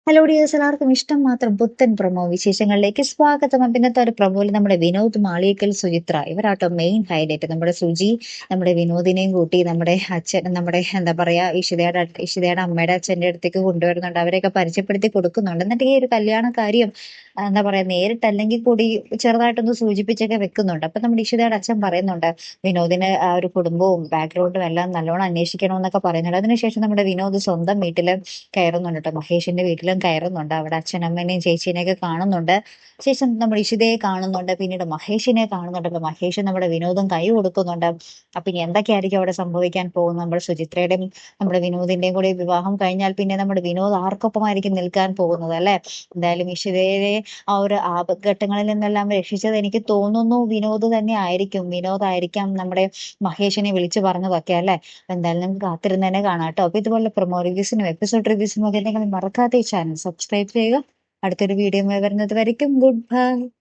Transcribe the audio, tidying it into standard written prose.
Hello dears, എല്ലാവർക്കും ഇഷ്ടം മാത്രം പുത്തൻ പ്രൊമോ വിശേഷങ്ങളിലേക്ക് സ്വാഗതം. ഇന്നത്തെ ഒരു പ്രൊമോയിൽ നമ്മുടെ വിനോദ് മാളിയേക്കൽ, സുചിത്ര ഇവരാട്ടോ മെയിൻ ഹൈലൈറ്റ്. നമ്മുടെ സുജി നമ്മുടെ വിനോദിനെയും കൂട്ടി നമ്മുടെ അച്ഛൻ, നമ്മുടെ എന്താ പറയാ, ഇഷിതയുടെ അമ്മയുടെ അച്ഛന്റെ അടുത്തേക്ക് കൊണ്ടുവരുന്നുണ്ട്. അവരെയൊക്കെ പരിചയപ്പെടുത്തി കൊടുക്കുന്നുണ്ട്. എന്നിട്ട് ഈ ഒരു കല്യാണ കാര്യം എന്താ പറയാ, നേരിട്ടല്ലെങ്കിൽ കൂടി ചെറുതായിട്ടൊന്ന് സൂചിപ്പിച്ചൊക്കെ വെക്കുന്നുണ്ട്. അപ്പൊ നമ്മുടെ ഇഷിതയുടെ അച്ഛൻ പറയുന്നുണ്ട് വിനോദിന് ആ ഒരു കുടുംബവും ബാക്ക്ഗ്രൗണ്ടും എല്ലാം നല്ലോണം അന്വേഷിക്കണമെന്നൊക്കെ പറയുന്നുണ്ട്. അതിനുശേഷം നമ്മുടെ വിനോദ് സ്വന്തം വീട്ടില് കയറുന്നുണ്ട് കേട്ടോ. മഹേഷിന്റെ വീട്ടിലും കയറുന്നുണ്ട്. അവിടെ അച്ഛനമ്മേനെയും ചേച്ചീനെയൊക്കെ കാണുന്നുണ്ട്. ശേഷം നമ്മുടെ ഇഷിതയെ കാണുന്നുണ്ട്. പിന്നീട് മഹേഷിനെ കാണുന്നുണ്ട്. അപ്പൊ മഹേഷ് നമ്മുടെ വിനോദം കൈ കൊടുക്കുന്നുണ്ട്. അപ്പൊ ഇനി എന്തൊക്കെയായിരിക്കും അവിടെ സംഭവിക്കാൻ പോകുന്നത്? നമ്മുടെ സുചിത്രയുടെയും നമ്മുടെ വിനോദിന്റെയും കൂടി വിവാഹം കഴിഞ്ഞാൽ പിന്നെ നമ്മുടെ വിനോദ് ആർക്കൊപ്പമായിരിക്കും നിൽക്കാൻ പോകുന്നത്, അല്ലെ? എന്തായാലും ഇഷിതയെ ആ ഒരു ആപത്ഘട്ടങ്ങളിൽ നിന്നെല്ലാം രക്ഷിച്ചത് എനിക്ക് തോന്നുന്നു വിനോദ് തന്നെ ആയിരിക്കും. വിനോദായിരിക്കാം നമ്മുടെ മഹേഷിനെ വിളിച്ചു പറഞ്ഞതൊക്കെ, അല്ലെ? എന്തായാലും നമുക്ക് കാത്തിരുന്ന് തന്നെ കാണാം കേട്ടോ. അപ്പൊ ഇതുപോലെ പ്രൊമോ റിവ്യൂസിനും എപ്പിസോഡ് റിവ്യൂസിനും ഒക്കെ നിങ്ങൾ മറക്കാതെ ഈ ചാനൽ സബ്സ്ക്രൈബ് ചെയ്യുക. അടുത്തൊരു വീഡിയോ വരുന്നത് വരയ്ക്കും ഗുഡ് ബൈ.